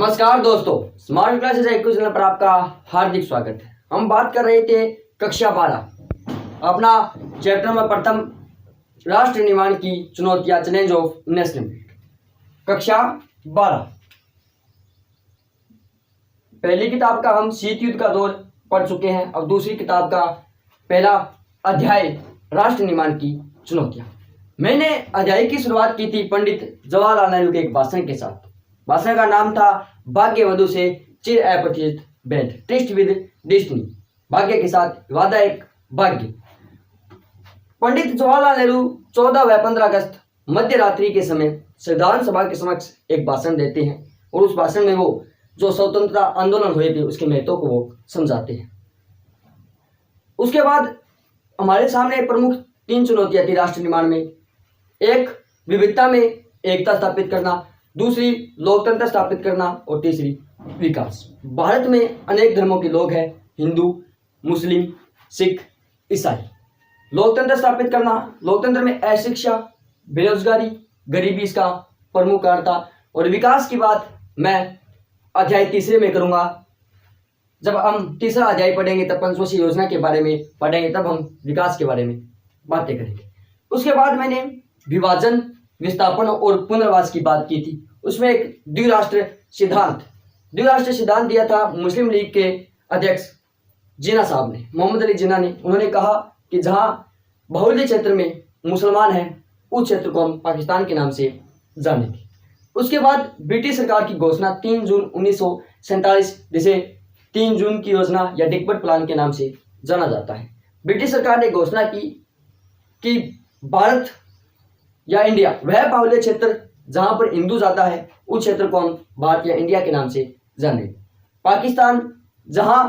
नमस्कार दोस्तों, smart classes education पर आपका हार्दिक स्वागत है। हम बात कर रहे थे कक्षा 12 अपना चैप्टर में प्रथम राष्ट्र निर्माण की चुनौतियां, चैलेंज ऑफ नेशनल। कक्षा 12 पहली किताब का हम शीत युद्ध का दौर पढ़ चुके हैं। अब दूसरी किताब का पहला अध्याय राष्ट्र निर्माण की चुनौतियां। मैंने अध्याय की शुरुआत की थी पंडित जवाहरलाल नेहरू के एक भाषण के साथ। भाषण का नाम था भाग्य वधु से चिर अप्रत्याशित भेंट, ट्रिस्ट विद डेस्टिनी। भाग्य के साथ वादा, एक भाग्य। पंडित जवाहरलाल नेहरू 14 व 15 अगस्त मध्य रात्रि के समय संविधान सभा के समक्ष एक भाषण देते हैं और उस भाषण में वो जो स्वतंत्रता आंदोलन हुए थे उसके महत्व को वो समझाते हैं। उसके बाद हमारे सामने प्रमुख 3 चुनौतियां थी राष्ट्र निर्माण में। एक, विविधता में एकता स्थापित करना, दूसरी लोकतंत्र स्थापित करना और तीसरी विकास। भारत में अनेक धर्मों के लोग हैं, हिंदू, मुस्लिम, सिख, ईसाई। लोकतंत्र स्थापित करना, लोकतंत्र में अशिक्षा, बेरोजगारी, गरीबी इसका प्रमुख कारण था। और विकास की बात मैं अध्याय तीसरे में करूंगा। जब हम तीसरा अध्याय पढ़ेंगे तब पंचवर्षीय योजना के बारे में पढ़ेंगे, तब हम विकास के बारे में बातें करेंगे। उसके बाद मैंने विभाजन, विस्थापन और पुनर्वास की बात की थी। उसमें एक द्विराष्ट्र सिद्धांत दिया था मुस्लिम लीग के अध्यक्ष जिन्ना साहब ने, मोहम्मद अली जिन्ना ने। उन्होंने कहा कि जहां बहुल्य क्षेत्र में मुसलमान हैं उस क्षेत्र को हम पाकिस्तान के नाम से जानेंगे। उसके बाद ब्रिटिश सरकार की घोषणा 3 जून 1947, जिसे 3 जून की योजना या डिकबर्ट प्लान के नाम से जाना जाता है। ब्रिटिश सरकार ने घोषणा की कि भारत या इंडिया वह बाहुल्य क्षेत्र जहां पर हिंदू ज्यादा है उस क्षेत्र को हम भारत या इंडिया के नाम से जानेंगे। पाकिस्तान जहां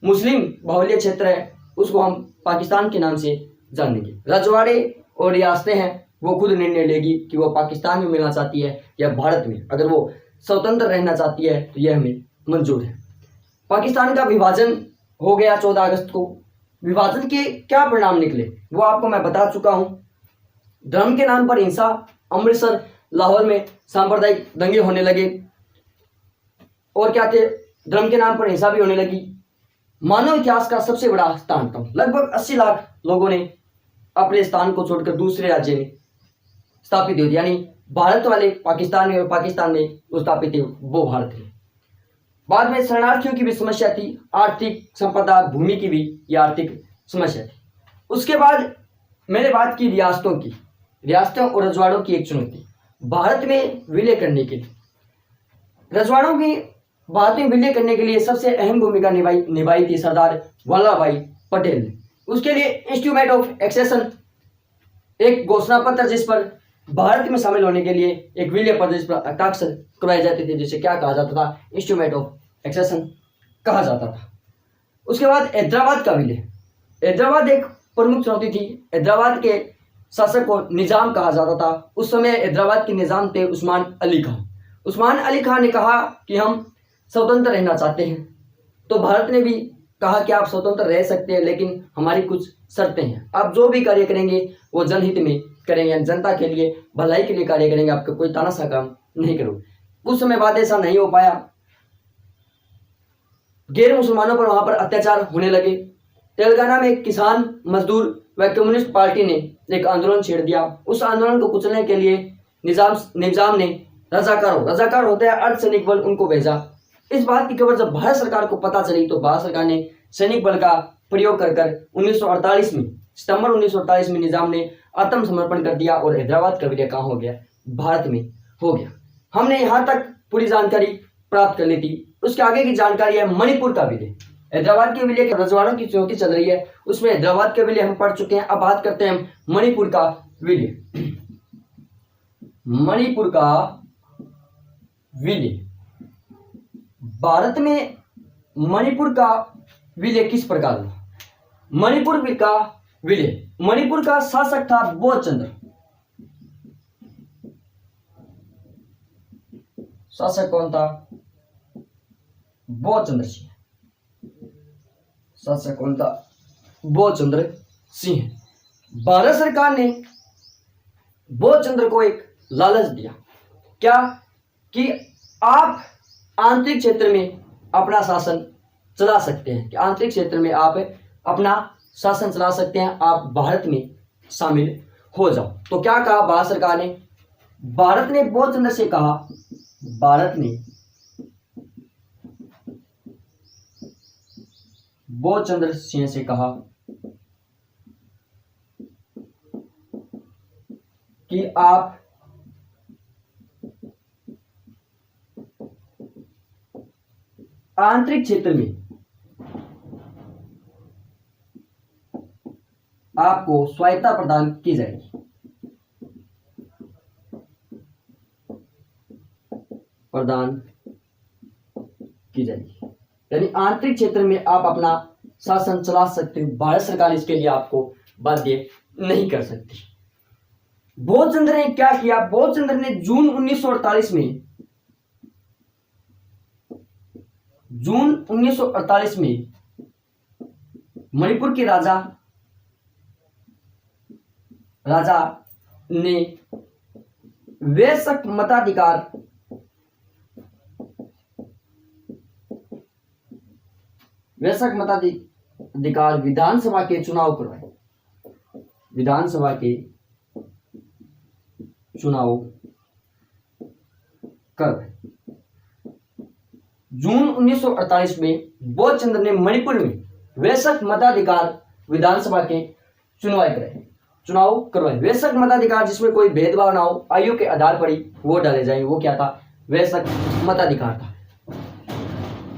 मुस्लिम बाहुल्य क्षेत्र है उसको हम पाकिस्तान के नाम से जानेंगे। रजवाड़े और रियासतें हैं वो खुद निर्णय लेगी कि वो पाकिस्तान में मिलना चाहती है या भारत में। अगर वो स्वतंत्र रहना चाहती है तो यह हमें मंजूर है। पाकिस्तान का विभाजन हो गया 14 अगस्त को। विभाजन के क्या परिणाम निकले वो आपको मैं बता चुका हूं। धर्म के नाम पर हिंसा, अमृतसर, लाहौर में सांप्रदायिक दंगे होने लगे। और क्या थे, धर्म के नाम पर हिंसा भी होने लगी। मानव इतिहास का सबसे बड़ा स्थान था। लगभग 80 लाख लोगों ने अपने स्थान को छोड़कर दूसरे राज्य में स्थापित हुए, यानी भारत वाले पाकिस्तान में और पाकिस्तान में स्थापित थे वो भारत थे। बाद में शरणार्थियों की भी समस्या थी, आर्थिक संपदा, भूमि की भी यह आर्थिक समस्या थी। उसके बाद मैंने बात की रियासतों की, रियासतों और रजवाड़ों की एक चुनौती भारत में विलय करने के लिए। रजवाड़ों की भारत में विलय करने के लिए सबसे अहम भूमिका निभाई थी सरदार वल्लभ भाई पटेल ने। उसके लिए इंस्ट्रूमेंट ऑफ एक्सेशन, एक घोषणा पत्र जिस पर भारत में शामिल होने के लिए एक विलय प्रदेश पर हस्ताक्षर करवाए जाते थे, जिसे क्या कहा जाता था, इंस्ट्रूमेंट ऑफ एक्सेशन कहा जाता था। उसके बाद हैदराबाद का विलय। हैदराबाद एक प्रमुख चुनौती थी। हैदराबाद के शासक को निजाम कहा जाता था। उस समय हैदराबाद के निजाम थे उस्मान अली खान। उस्मान अली खान ने कहा कि हम स्वतंत्र रहना चाहते हैं, तो भारत ने भी कहा कि आप स्वतंत्र रह सकते हैं, लेकिन हमारी कुछ शर्तें हैं। आप जो भी कार्य करेंगे वो जनहित में करेंगे, जनता के लिए, भलाई के लिए कार्य करेंगे, आपका कोई तानाशाह काम नहीं करोगे। कुछ समय बाद ऐसा नहीं हो पाया। गैर मुसलमानों पर वहां पर अत्याचार होने लगे। तेलंगाना में किसान, मजदूर व कम्युनिस्ट पार्टी ने एक आंदोलन छेड़ दिया। उस आंदोलन को कुचलने के लिए निजाम ने रजाकार होते हैं अर्धसैनिक बल, उनको भेजा। इस बात की खबर जब भारत सरकार को पता चली तो भारत सरकार ने सैनिक बल का प्रयोग कर 1948 में, सितंबर 1948 में निजाम ने आत्मसमर्पण कर दिया और हैदराबाद का विलय कहाँ हो गया, भारत में हो गया। हमने यहाँ तक पूरी जानकारी प्राप्त कर ली थी। उसके आगे की जानकारी है मणिपुर का विलय। हैदराबाद के विलय के रजवाड़ों की चुनौती चल रही है, उसमें हैदराबाद के विलय हम पढ़ चुके हैं। अब बात करते हैं मणिपुर का विलय। मणिपुर का विलय, भारत में मणिपुर का विलय किस प्रकार हुआ। मणिपुर का विलय, मणिपुर का शासक था बोधचंद्र। शासक कौन था, बोधचंद्र सिंह। शासक कौन था, बोधचंद्र सिंह। भारत सरकार ने बोधचंद्र को एक लालच दिया, क्या कि आप आंतरिक क्षेत्र में अपना शासन चला सकते हैं, कि आंतरिक क्षेत्र में आप अपना शासन चला सकते हैं, आप भारत में शामिल हो जाओ। तो क्या कहा भारत सरकार ने? भारत ने बोध चंद्र से कहा, भारत ने बोध चंद्र सिंह से कहा कि आप आंतरिक क्षेत्र में आपको स्वायत्तता प्रदान की जाएगी। प्रदान की जाएगी, यानी आंतरिक क्षेत्र में आप अपना शासन चला सकते हो, भारत सरकार इसके लिए आपको बाध्य नहीं कर सकती। बोध चंद्र ने क्या किया? बोध चंद्र ने जून 1948 में मणिपुर के राजा ने वयस्क मताधिकार विधानसभा के चुनाव करवाए। विधानसभा के चुनाव करवाए। जून 1948 में बोध चंद्र ने मणिपुर में वयस्क मताधिकार विधानसभा के चुनाव करवाए। वयस्क मताधिकार जिसमें कोई भेदभाव ना हो, आयु के आधार पर ही वोट डाले जाए, वो क्या था? वयस्क मताधिकार था।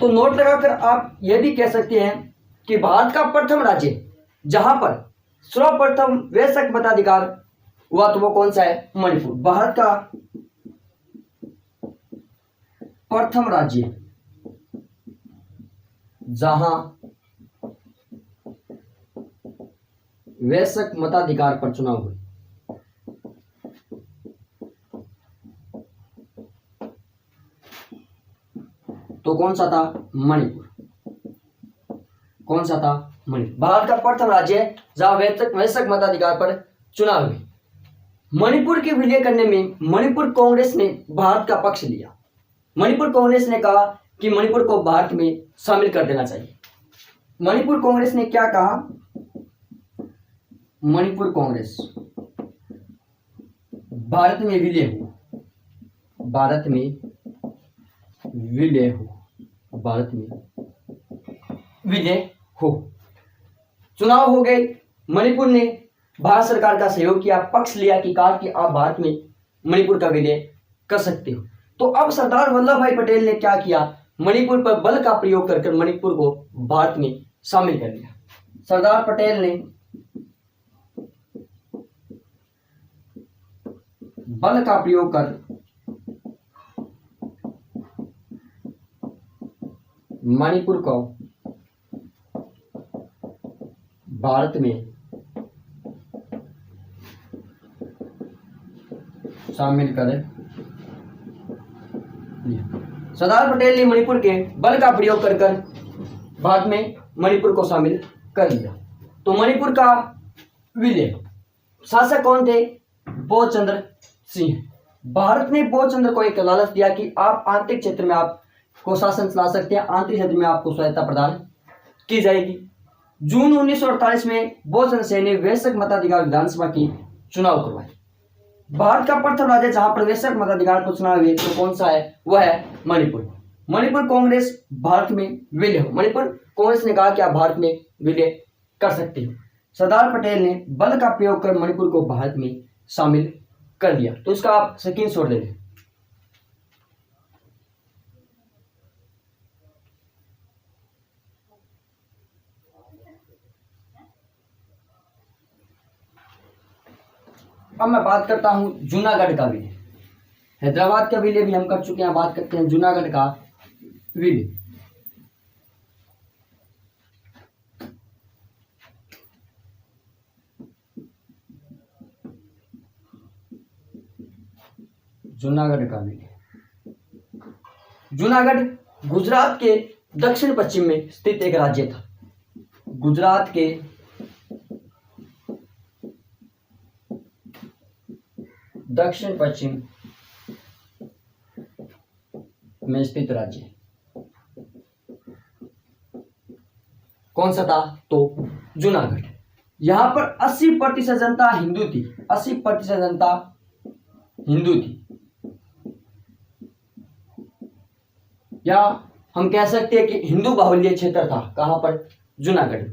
तो नोट लगाकर आप यह भी कह सकते हैं कि भारत का प्रथम राज्य जहां पर सर्वप्रथम वयस्क मताधिकार हुआ तो वो कौन सा है? मणिपुर। भारत का प्रथम राज्य जहां वयस्क मताधिकार पर चुनाव हुए, तो कौन सा था? मणिपुर। कौन सा था? मणिपुर। भारत का प्रथम राज्य है जहां वयस्क मताधिकार पर चुनाव हुए। मणिपुर के विलय करने में मणिपुर कांग्रेस ने भारत का पक्ष लिया। मणिपुर कांग्रेस ने कहा कि मणिपुर को भारत में शामिल कर देना चाहिए। मणिपुर कांग्रेस ने क्या कहा? मणिपुर कांग्रेस भारत में विलय हो, भारत में विलय हो, भारत में विलय हो। चुनाव हो गए, मणिपुर ने भारत सरकार का सहयोग किया, पक्ष लिया कि कहा कि आप भारत में मणिपुर का विलय कर सकते हो। तो अब सरदार वल्लभ भाई पटेल ने क्या किया? मणिपुर पर बल का प्रयोग कर मणिपुर को भारत में शामिल कर लिया। सरदार पटेल ने बल का प्रयोग कर मणिपुर को भारत में शामिल कर लिया। सरदार पटेल ने मणिपुर के बल का प्रयोग कर भारत में मणिपुर को शामिल कर लिया। तो मणिपुर का विलय, शासक कौन थे? बोध चंद्र सिंह। भारत ने बोध चंद्र को एक लालच दिया कि आप आंतरिक क्षेत्र में आपको शासन चला सकते हैं, आंतरिक क्षेत्र में आपको स्वायत्तता प्रदान की जाएगी। जून 1948 में बोध चंद्र सिंह ने वयस्क मताधिकार विधानसभा की चुनाव करवाए। भारत का प्रथम राज्य जहां पर वयस्क मताधिकार को चुनाव हुए तो कौन सा है? वह है मणिपुर। मणिपुर कांग्रेस भारत में विलय हो। मणिपुर कांग्रेस ने कहा कि आप भारत में विलय कर सकते हो। सरदार पटेल ने बल का प्रयोग कर मणिपुर को भारत में शामिल कर दिया। तो इसका आप स्क्रीनशॉट ले लें। अब मैं बात करता हूं जूनागढ़ का विलय। हैदराबाद का विलय भी हम कर चुके हैं, बात करते हैं जूनागढ़ का विलय। जूनागढ़ का विलय। जूनागढ़ गुजरात के दक्षिण पश्चिम में स्थित एक राज्य था। गुजरात के दक्षिण पश्चिम में स्थित राज्य। कौन सा था? तो जूनागढ़। यहां पर 80% जनता हिंदू थी, 80% जनता हिंदू थी, या हम कह सकते हैं कि हिंदू बाहुल्य क्षेत्र था। कहां पर? जूनागढ़।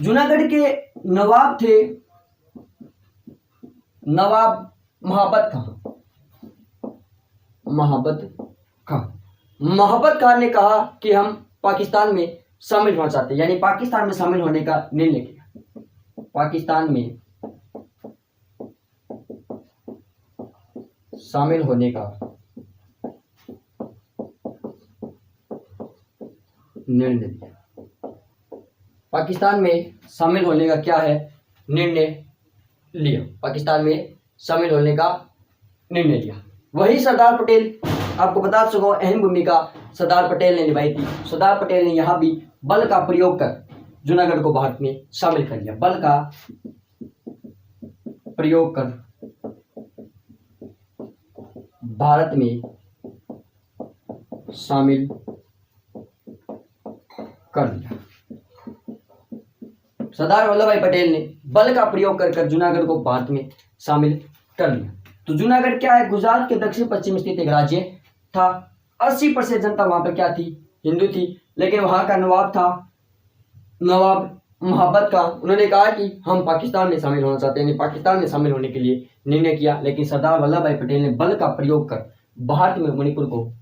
जूनागढ़ के नवाब थे नवाब महाबत खां। महाबत खान ने कहा कि हम पाकिस्तान में शामिल होना चाहते हैं, यानी पाकिस्तान में शामिल होने का निर्णय किया। पाकिस्तान में शामिल होने का निर्णय लिया। पाकिस्तान में शामिल होने का क्या है? निर्णय लिया। पाकिस्तान में शामिल होने का निर्णय लिया। वही सरदार पटेल, आपको बता चुका हूं, अहम भूमिका सरदार पटेल ने निभाई थी। सरदार पटेल ने यहां भी बल का प्रयोग कर जूनागढ़ को भारत में शामिल कर लिया। बल का प्रयोग कर भारत में शामिल कर लिया। सरदार वल्लभ भाई पटेल ने बल का प्रयोग कर जूनागढ़ को भारत में शामिल कर लिया। तो जूनागढ़ क्या है? गुजरात के दक्षिण पश्चिम स्थित एक राज्य था। 80% जनता वहां पर क्या थी? हिंदू थी। लेकिन वहां का नवाब था नवाब महाबत का। उन्होंने कहा कि हम पाकिस्तान में शामिल होना चाहते हैं, पाकिस्तान में शामिल होने के लिए निर्णय किया। लेकिन सरदार वल्लभ भाई पटेल ने बल का प्रयोग कर भारत में मणिपुर को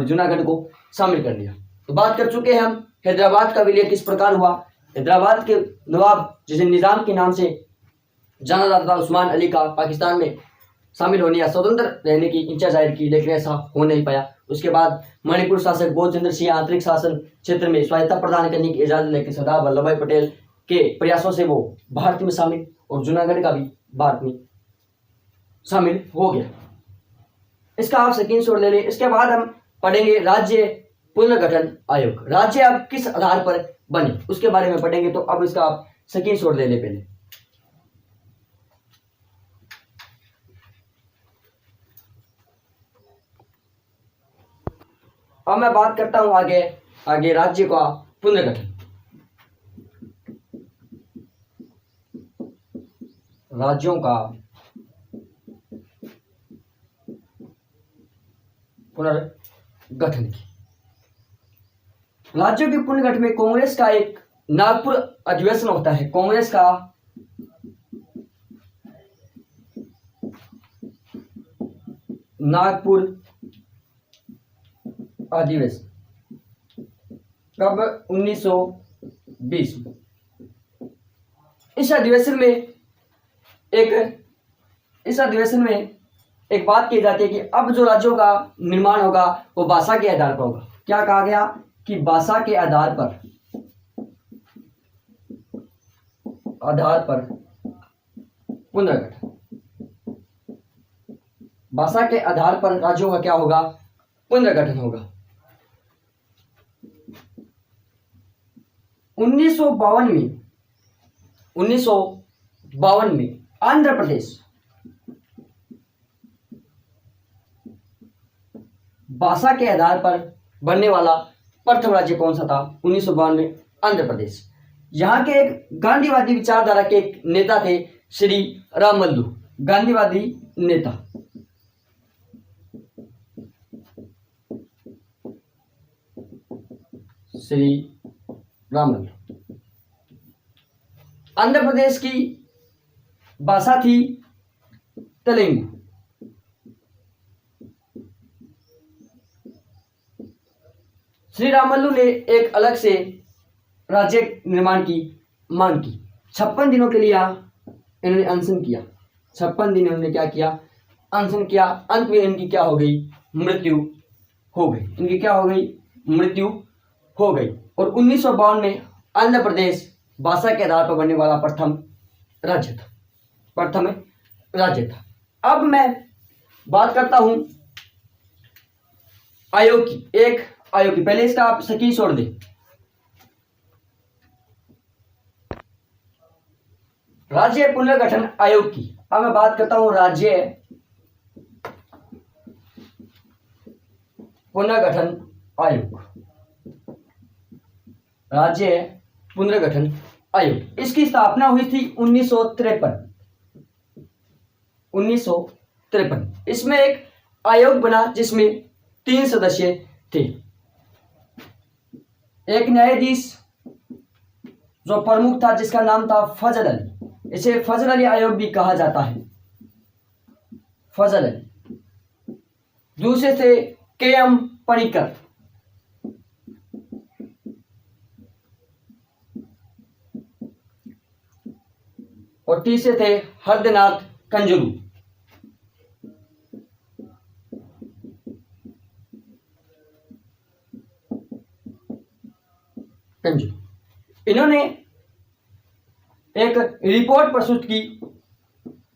जूनागढ़ को शामिल कर लिया। तो बात कर चुके हैं हम हैदराबाद का विलय किस प्रकार हुआ। हैदराबाद के नवाब, जिसे निजाम के नाम से जाना जाता था, उस्मान अली का पाकिस्तान में शामिल होने या स्वतंत्र रहने की इच्छा जाहिर की, लेकिन ऐसा हो नहीं पाया। उसके बाद मणिपुर शासक बोधचंद्र सिंह आंतरिक शासन क्षेत्र में स्वायत्ता प्रदान करने की इजाजत लेकर सरदार वल्लभ भाई पटेल के प्रयासों से वो भारत में शामिल, और जूनागढ़ का भी भारत में शामिल हो गया। इसका आप स्क्रीनशॉट ले लें। इसके बाद हम पढ़ेंगे राज्य पुनर्गठन आयोग। राज्य अब किस आधार पर बने उसके बारे में पढ़ेंगे। तो अब इसका आप स्क्रीनशॉट ले लें पहले। अब मैं बात करता हूं आगे राज्य का पुनर्गठन। राज्यों का पुनर्गठन की। राज्यों के पुनर्गठन में कांग्रेस का एक नागपुर अधिवेशन होता है। कांग्रेस का नागपुर अधिवेशन कब? 1920 में। इस अधिवेशन में एक बात की जाती है कि अब जो राज्यों का निर्माण होगा वो भाषा के आधार पर होगा। क्या कहा गया? कि भाषा के आधार पर पुनर्गठन। भाषा के आधार पर राज्यों का क्या होगा? पुनर्गठन होगा। 1952 में आंध्र प्रदेश भाषा के आधार पर बनने वाला प्रथम राज्य कौन सा था? 1952 में आंध्र प्रदेश। यहां के एक गांधीवादी विचारधारा के एक नेता थे श्री रामल्लू। गांधीवादी नेता श्री रामल्लू। आंध्र प्रदेश की भाषा थी तेलुगु। श्री रामल्लू ने एक अलग से राज्य निर्माण की मांग की। 56 दिनों के लिए इन्होंने अनशन किया। 56 दिन इन्होंने क्या किया? अनशन किया। अंत में इनकी क्या हो गई? मृत्यु हो गई। इनकी क्या हो गई? मृत्यु हो गई। और 1952 में आंध्र प्रदेश भाषा के आधार पर बनने वाला प्रथम राज्य था। अब मैं बात करता हूं आयोग की। पहले इसका आप सकी छोड़ दें। राज्य पुनर्गठन आयोग की। अब मैं बात करता हूं राज्य पुनर्गठन आयोग, राज्य पुनर्गठन आयोग। इसकी स्थापना हुई थी 1953। इसमें एक आयोग बना जिसमें 3 सदस्य थे। एक न्यायाधीश जो प्रमुख था जिसका नाम था फजल अली, इसे फजल अली आयोग भी कहा जाता है, फजल अली। दूसरे थे के.एम. पणिकर, और तीसरे थे हरदनाथ कंजरू। इन्होंने एक रिपोर्ट प्रस्तुत की,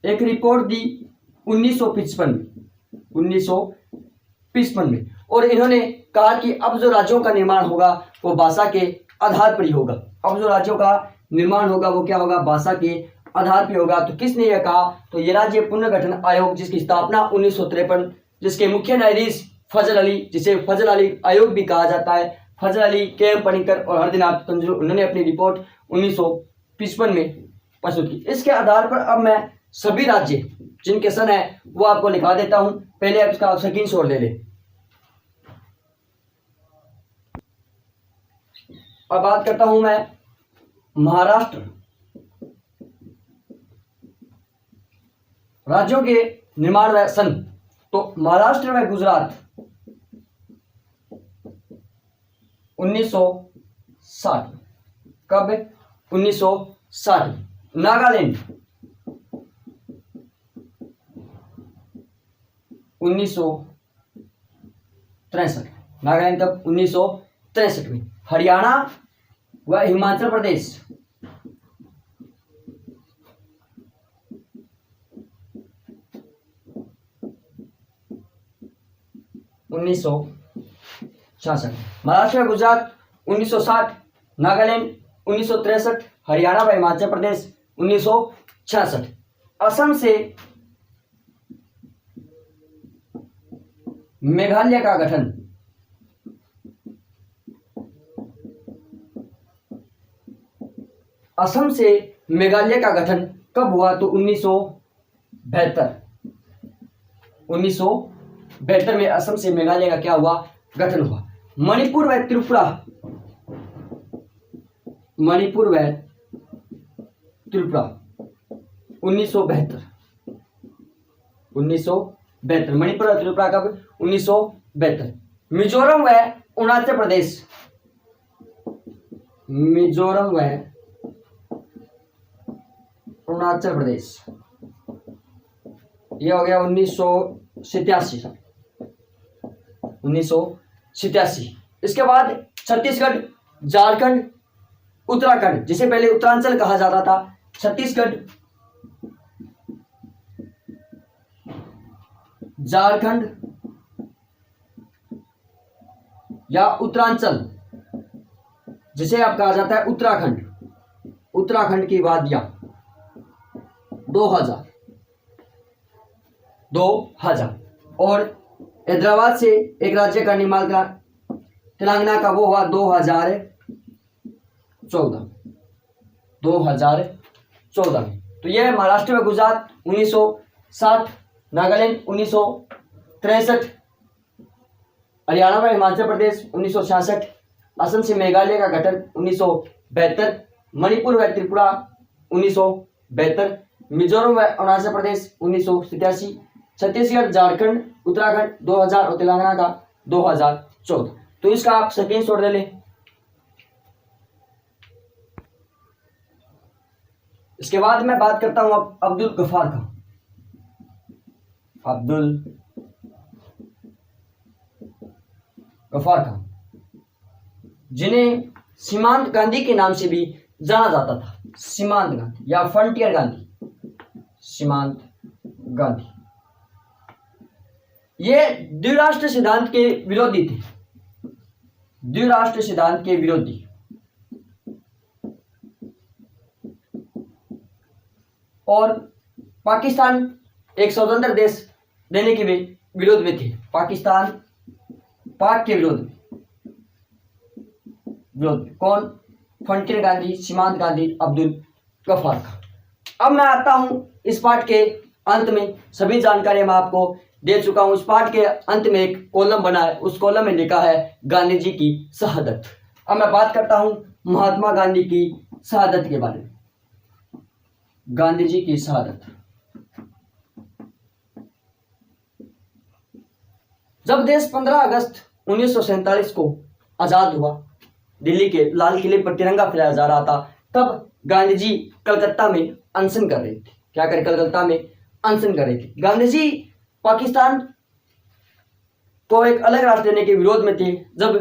एक रिपोर्ट दी 1955 में, और इन्होंने कहा कि अब जो राज्यों का निर्माण होगा वो भाषा के आधार पर ही होगा। अब जो राज्यों का निर्माण होगा वो क्या होगा, भाषा के आधार पर होगा। तो किसने यह कहा, तो ये राज्य पुनर्गठन आयोग जिसकी स्थापना 1953, जिसके मुख्य न्यायाधीश फजल अली, जिसे फजल अली आयोग भी कहा जाता है, फजल अली, के.एम. पणिकर और हरदनाथ कंजरू, उन्होंने अपनी रिपोर्ट 1955 में प्रस्तुत की। इसके आधार पर अब मैं सभी राज्य जिनके सन है वो आपको लिखा देता हूं। पहले आप इसका स्क्रीनशॉट ले लें। अब बात करता हूं मैं महाराष्ट्र राज्यों के निर्माण व सन। तो महाराष्ट्र व गुजरात 1960, कब, 1960। नागालैंड 1963, नागालैंड कब, 1963 में। हरियाणा व हिमाचल प्रदेश 1966। महाराष्ट्र व गुजरात 1960, नागालैंड 1963, हरियाणा व हिमाचल प्रदेश 1966। असम से मेघालय का गठन असम से मेघालय का गठन कब हुआ, तो 1972 में असम से मेघालय का क्या हुआ, गठन हुआ। मणिपुर व त्रिपुरा 1972, मणिपुर और त्रिपुरा कब, 1972। मिजोरम व अरुणाचल प्रदेश, ये हो गया 1987। इसके बाद छत्तीसगढ़, झारखंड, उत्तराखंड, जिसे पहले उत्तरांचल कहा जाता था, छत्तीसगढ़, झारखंड या उत्तरांचल, जिसे अब कहा जाता है उत्तराखंड की वादियां 2000। और हैदराबाद से एक राज्य का निर्माण का तेलंगाना का वो हुआ 2014 में। तो यह महाराष्ट्र व गुजरात 1960, नागालैंड 1963, हरियाणा व हिमाचल प्रदेश 1966, असम से मेघालय का गठन 1972, मणिपुर व त्रिपुरा 1972, मिजोरम व अरुणाचल प्रदेश 1987, छत्तीसगढ़, झारखंड, उत्तराखंड 2000 और तेलंगाना का 2014। तो इसका आप स्क्रीनशॉट ले लें। इसके बाद मैं बात करता हूं अब अब्दुल गफ्फार खान, जिन्हें सीमांत गांधी के नाम से भी जाना जाता था। सीमांत गांधी या फ्रंटियर गांधी, सीमांत गांधी। ये द्विराष्ट्र सिद्धांत के विरोधी थे, और पाकिस्तान एक स्वतंत्र देश देने के विरोध में थे। पाकिस्तान पाक के विरोध में कौन? फंटियर गांधी, सीमांत गांधी, अब्दुल गफ्फार खान। अब मैं आता हूं इस पाठ के अंत में। सभी जानकारी मैं आपको दे चुका हूं। इस पाठ के अंत में एक कॉलम बना है, उस कॉलम में लिखा है गांधी जी की शहादत। अब मैं बात करता हूं महात्मा गांधी की शहादत के बारे में। गांधी जी की शहादत। जब देश 15 अगस्त 1947 को आजाद हुआ, दिल्ली के लाल किले पर तिरंगा फहराया जा रहा था, तब गांधी जी कलकत्ता में अनशन कर रहे थे। क्या कर? कलकत्ता में अनशन कर रहे थे। गांधी जी पाकिस्तान को एक अलग राष्ट्र देने के विरोध में थे। जब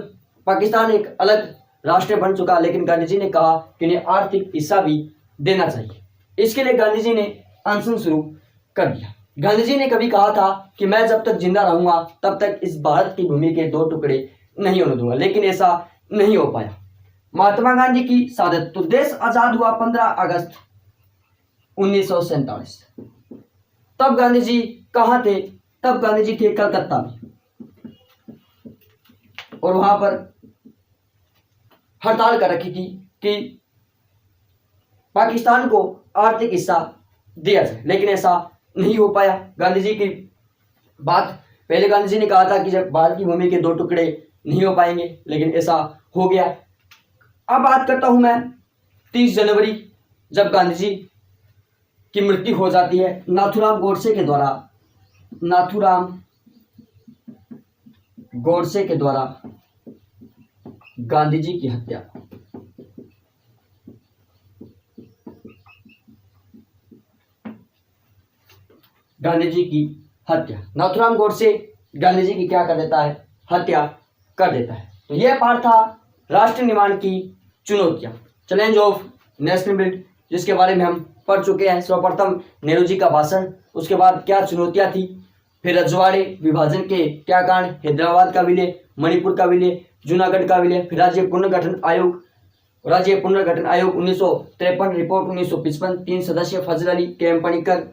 पाकिस्तान एक अलग राष्ट्र बन चुका, लेकिन गांधी जी ने कहा कि उन्हें आर्थिक हिस्सा भी देना चाहिए। इसके लिए गांधी जी ने अनशन शुरू कर दिया। गांधी जी ने कभी कहा था कि मैं जब तक जिंदा रहूंगा तब तक इस भारत की भूमि के 2 टुकड़े नहीं होने दूंगा, लेकिन ऐसा नहीं हो पाया। महात्मा गांधी की शहादत। तो देश आजाद हुआ 15 अगस्त 1947। तब गांधी जी कहाँ थे? तब गांधी जी थे कलकत्ता में, और वहां पर हड़ताल कर रखी थी कि पाकिस्तान को आर्थिक हिस्सा दिया जाए, लेकिन ऐसा नहीं हो पाया। गांधी जी की बात पहले गांधी जी ने कहा था कि जब भारत की भूमि के 2 टुकड़े नहीं हो पाएंगे, लेकिन ऐसा हो गया। अब बात करता हूं मैं 30 जनवरी, जब गांधी जी की मृत्यु हो जाती है नाथूराम गोडसे के द्वारा। नाथूराम गोडसे के द्वारा गांधी जी की हत्या। गांधी जी की हत्या। नाथूराम गोडसे गांधी जी की क्या कर देता है? हत्या कर देता है। तो यह पाठ था राष्ट्र निर्माण की चुनौतियां, चैलेंज ऑफ नेशनल बिल्ड, जिसके बारे में हम पढ़ चुके हैं। सर्वप्रथम नेहरू जी का भाषण, उसके बाद क्या चुनौतियां थी, फिर रजवाड़े विभाजन के क्या कारण, हैदराबाद का विलय, मणिपुर का विलय, जूनागढ़ का विलय, फिर राज्य पुनर्गठन आयोग 1953, रिपोर्ट 1955, 3 सदस्य फजल अली, के.एम. पणिक्कर,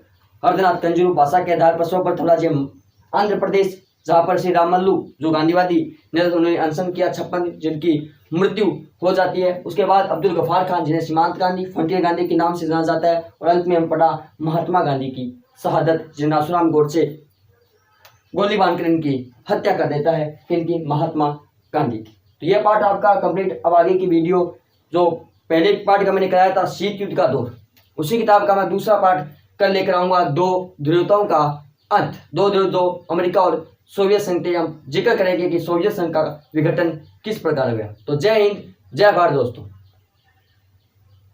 हरदनाथ कंजरू। भाषा के आधार पर सर्वप्रथम राज्य आंध्र प्रदेश, जहां पर श्री रामल्लू जो गांधीवादी नेता, उन्होंने अनशन किया 56, जिनकी मृत्यु हो जाती है। उसके बाद अब्दुल गफ्फार खान, जिन्हें सीमांत गांधी, फंटियर गांधी के नाम से जाना जाता है, और अंत में हम पढ़ा महात्मा गांधी की शहादत, जिन्हें नाथूराम गोडसे गोली बांधकर इनकी हत्या कर देता है, इनकी महात्मा गांधी की। तो यह पार्ट आपका कंप्लीट। अब आगे की वीडियो, जो पहले पार्ट का मैंने कराया था शीत युद्ध का दौर, उसी किताब का मैं दूसरा पार्ट कल लेकर आऊंगा, 2 ध्रुवताओं का अंत। 2 ध्रुवताओं, अमेरिका और सोवियत संघ के हम जिक्र करेंगे कि सोवियत संघ का विघटन किस प्रकार हुआ। तो जय हिंद, जय भारत दोस्तों।